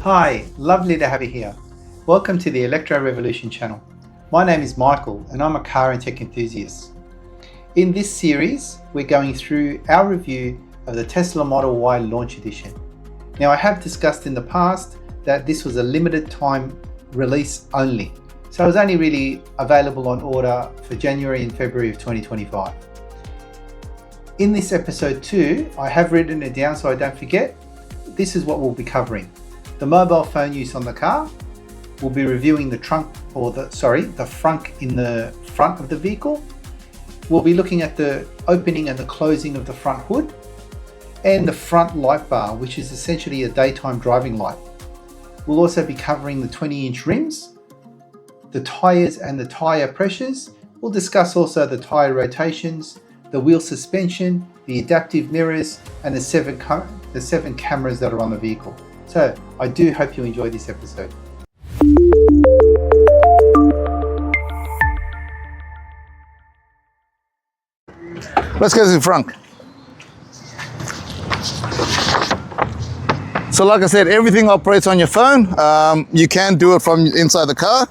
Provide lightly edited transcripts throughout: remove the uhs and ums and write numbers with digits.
Hi, lovely to have you here. Welcome to the Electro Revolution channel. My name is Michael and I'm a car and tech enthusiast. In this series, we're going through our review of the Tesla Model Y Launch Edition. Now, I have discussed in the past that this was a limited time release only. So it was only really available on order for January and February of 2025. In this episode 2, I have written it down so I don't forget. This is what we'll be covering. The mobile phone use on the car. We'll be reviewing the the frunk in the front of the vehicle. We'll be looking at the opening and the closing of the front hood and the front light bar, which is essentially a daytime driving light. We'll also be covering the 20-inch rims, the tyres and the tyre pressures. We'll discuss also the tyre rotations, the wheel suspension, the adaptive mirrors, and the seven cameras that are on the vehicle. So I do hope you enjoy this episode. Let's go to the frunk. So like I said, everything operates on your phone. You can do it from inside the car.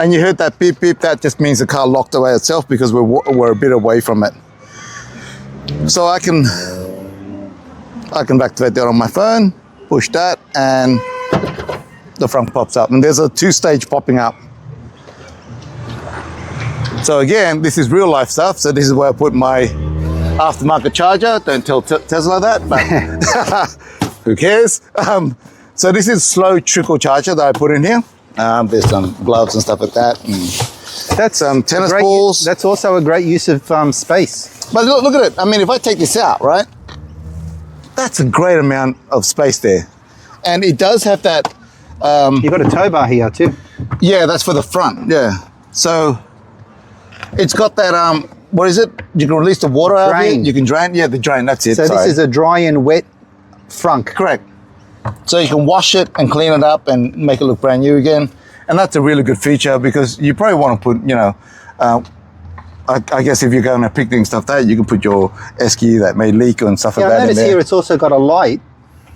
And you heard that beep beep, that just means the car locked away itself because we're a bit away from it. So I can activate that on my phone, push that, and the front pops up. And there's a 2-stage popping up. So again, this is real life stuff. So this is where I put my aftermarket charger. Don't tell Tesla that, but who cares? So this is slow trickle charger that I put in here. There's some gloves and stuff like that. And That's tennis balls. That's also a great use of space. But look at it. I mean, if I take this out, right? That's a great amount of space there. And it does have that. You've got a tow bar here too. Yeah, that's for the front. Yeah. So it's got that, what is it? You can release the water out of it. You can drain. Yeah, the drain. That's it. So this is a dry and wet frunk. Correct. So you can wash it and clean it up and make it look brand new again. And that's a really good feature because you probably want to put, I guess if you're going to picnic and stuff, you can put your esky that may leak and stuff like that in there. Notice here it's also got a light,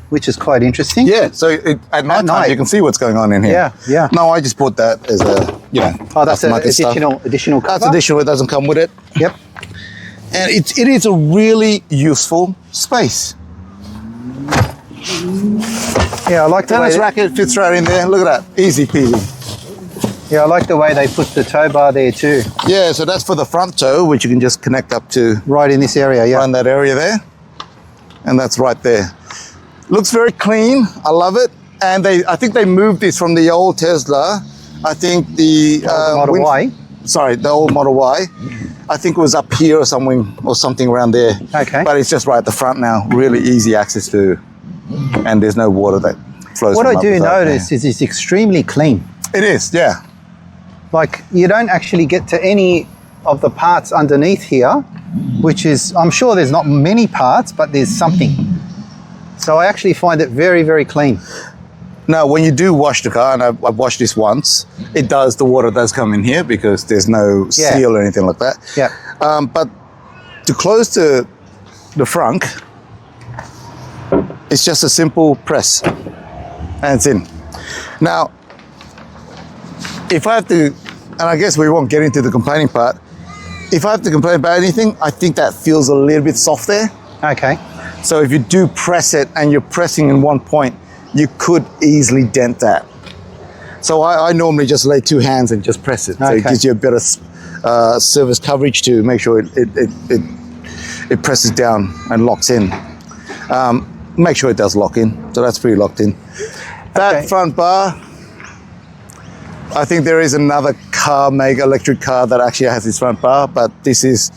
which is quite interesting. Yeah, so at night you can see what's going on in here. Yeah, yeah. No, I just put that as a, Oh, that's an additional cover? That's additional, it doesn't come with it. Yep. And it is a really useful space. Yeah, I like the Tennis racket fits right in there. Look at that, easy peasy. Yeah, I like the way they put the tow bar there too. Yeah, so that's for the front toe, which you can just connect up to. Right in this area, yeah. Right in that area there. And that's right there. Looks very clean. I love it. And I think they moved this from the old Tesla. I think the Model Y. Sorry, the old Model Y. I think it was up here or something around there. Okay. But it's just right at the front now. Really easy access to, and there's no water that flows. What I do notice is it's extremely clean. It is, yeah. Like you don't actually get to any of the parts underneath here, which is, I'm sure there's not many parts, but there's something. So I actually find it very, very clean. Now, when you do wash the car, and I've washed this once, the water does come in here because there's no seal or anything like that. Yeah. But to close the frunk, it's just a simple press and it's in. Now, if I have to, and I guess we won't get into the complaining part, if I have to complain about anything, I think that feels a little bit soft there. Okay. So if you do press it and you're pressing in one point, you could easily dent that. So I normally just lay 2 hands and just press it. So it gives you a better surface coverage to make sure it presses down and locks in. Make sure it does lock in. So that's pretty locked in. That front bar, I think there is another car, electric car that actually has this front bar, but this is,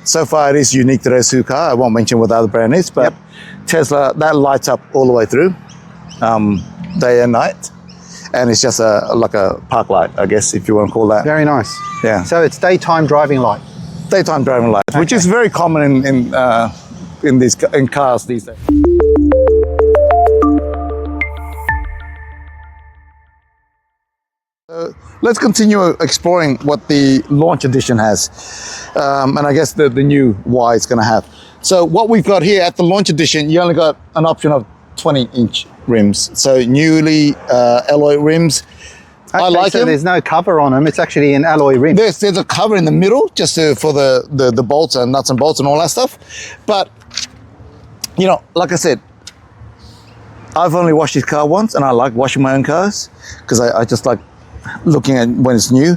so far it is unique to those 2 cars. I won't mention what the other brand is, but Tesla, that lights up all the way through, day and night. And it's just like a park light, I guess, if you want to call that. Very nice. Yeah. So it's daytime driving light. Daytime driving light, which is very common in cars these days. Let's continue exploring what the launch edition has, and I guess the new Y is going to have. So what we've got here at the launch edition, you only got an option of 20-inch rims. So newly alloy rims. Okay, I like so them. there's no cover on them. It's actually an alloy rim. There's a cover in the middle just for the bolts and nuts and bolts and all that stuff. But, you know, like I said, I've only washed this car once, and I like washing my own cars because I just like looking at when it's new.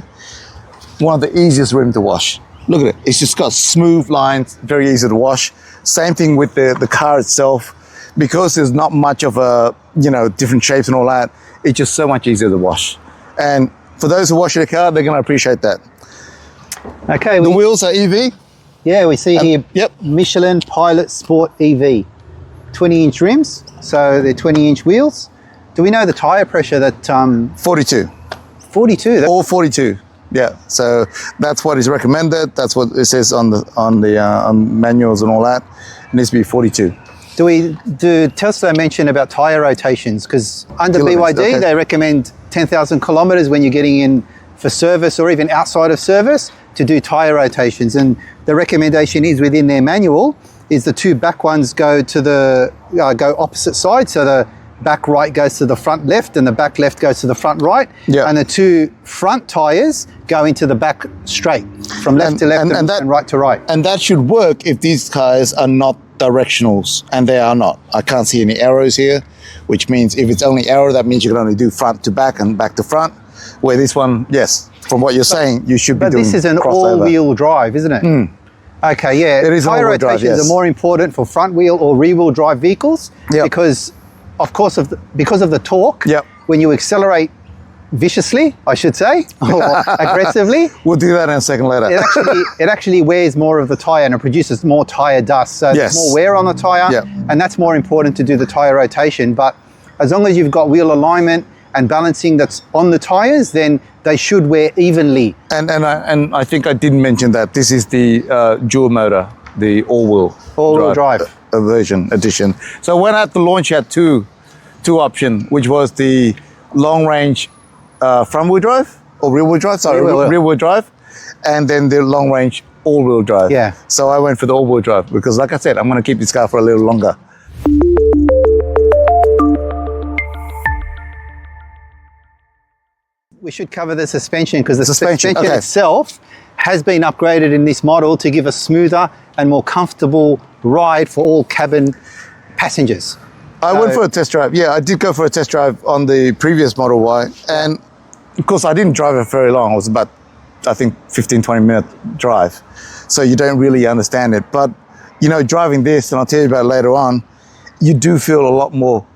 One of the easiest rim to wash. Look at it. It's just got smooth lines, very easy to wash. Same thing with the car itself. Because there's not much of a, you know, different shapes and all that, it's just so much easier to wash. And for those who wash their car, they're going to appreciate that. Okay. The wheels are EV. Yeah, we see here Yep. Michelin Pilot Sport EV. 20-inch rims, so they're 20-inch wheels. Do we know the tyre pressure that... 42. 42? All 42. Yeah. So that's what is recommended. That's what it says on manuals and all that. It needs to be 42. Do Tesla mention about tyre rotations? Because under BYD, okay, they recommend 10,000 kilometres when you're getting in for service or even outside of service to do tyre rotations. And the recommendation is within their manual is the two back ones go to the go opposite sides. So the back right goes to the front left and the back left goes to the front right. Yeah. And the two front tyres go into the back straight from left to left and right to right. And that should work if these cars are not directionals, and they are not. I can't see any arrows here, which means if it's only arrow, that means you can only do front to back and back to front. Where this one, yes, from what you're saying, you should be doing. But this is an all-wheel drive, isn't it? Okay, yeah. It is tyre all-wheel drive, rotations yes. are more important for front wheel or rear wheel drive vehicles because, of course, because of the torque. Yep. When you accelerate viciously, I should say, or aggressively, We'll do that in a second later. it actually wears more of the tyre and it produces more tyre dust. So Yes. there's more wear on the tyre, Yep. and that's more important to do the tyre rotation. But as long as you've got wheel alignment and balancing that's on the tyres, then they should wear evenly. And I think I didn't mention that this is the dual motor, the all-wheel drive. Version edition. So when at the launch, you had two options, which was the long-range front-wheel drive or rear-wheel drive. Sorry, rear-wheel drive, and then the long-range all-wheel drive. Yeah. So I went for the all-wheel drive because, like I said, I'm going to keep this car for a little longer. We should cover the suspension because the suspension okay. itself has been upgraded in this model to give a smoother and more comfortable ride for all cabin passengers. I went for a test drive. Yeah, I did go for a test drive on the previous Model Y. And of course, I didn't drive it very long. It was about, I think, 15, 20-minute drive. So you don't really understand it. But, you know, driving this, and I'll tell you about it later on, you do feel a lot more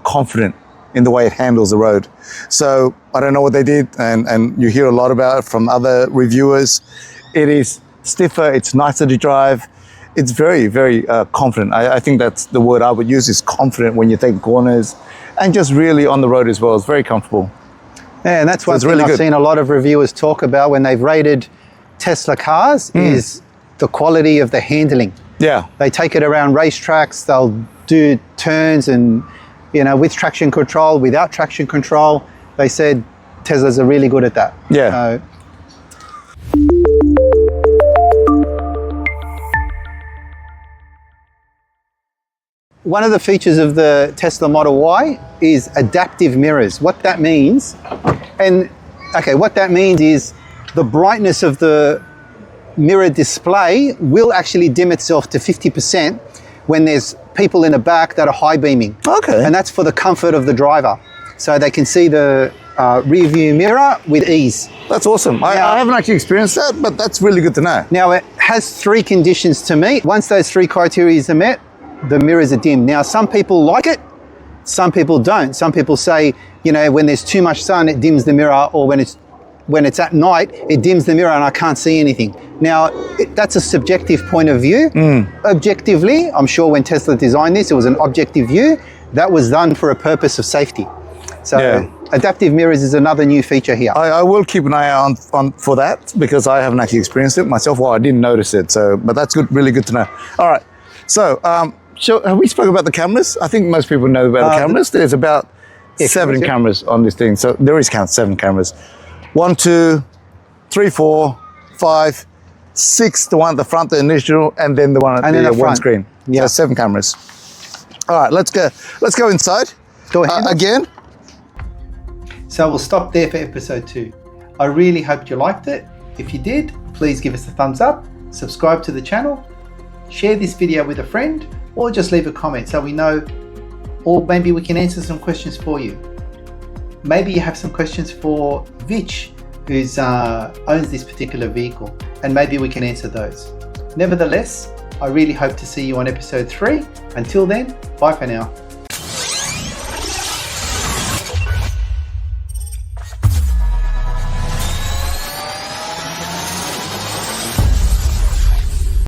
confident in the way it handles the road. So I don't know what they did, and you hear a lot about it from other reviewers. It is stiffer, it's nicer to drive. It's very, very confident. I think that's the word I would use, is confident when you take corners, and just really on the road as well. It's very comfortable. Yeah, and that's one thing really I've good. seen a lot of reviewers talk about when they've rated Tesla cars is the quality of the handling. Yeah. They take it around racetracks, they'll do turns and, you know, with traction control, without traction control. They said Teslas are really good at that. Yeah. One of the features of the Tesla Model Y is adaptive mirrors. What that means, what that means is the brightness of the mirror display will actually dim itself to 50% when there's people in the back that are high beaming. Okay. And that's for the comfort of the driver. So they can see the rear view mirror with ease. That's awesome. I haven't actually experienced that, but that's really good to know. Now it has three conditions to meet. Once those three criteria are met, the mirrors are dim. Now some people like it, some people don't. Some people say, you know, when there's too much sun, it dims the mirror, or when it's at night, it dims the mirror and I can't see anything. Now, that's a subjective point of view. Objectively, I'm sure when Tesla designed this, it was an objective view. That was done for a purpose of safety. So adaptive mirrors is another new feature here. I will keep an eye on for that, because I haven't actually experienced it myself. Well, I didn't notice it, but that's good, really good to know. All right, so have we spoken about the cameras? I think most people know about the cameras. There's about 7 cameras on this thing. So there is 7 cameras. 1, 2, 3, 4, 5, 6, the one at the front, the initial, and then the one at the one screen. Yeah. So 7 cameras. All right, let's go inside. Go ahead. Again. So we'll stop there for episode 2. I really hope you liked it. If you did, please give us a thumbs up, subscribe to the channel, share this video with a friend, or just leave a comment so we know, or maybe we can answer some questions for you. Maybe you have some questions for Vich, who owns this particular vehicle, and maybe we can answer those. Nevertheless, I really hope to see you on episode 3. Until then, bye for now.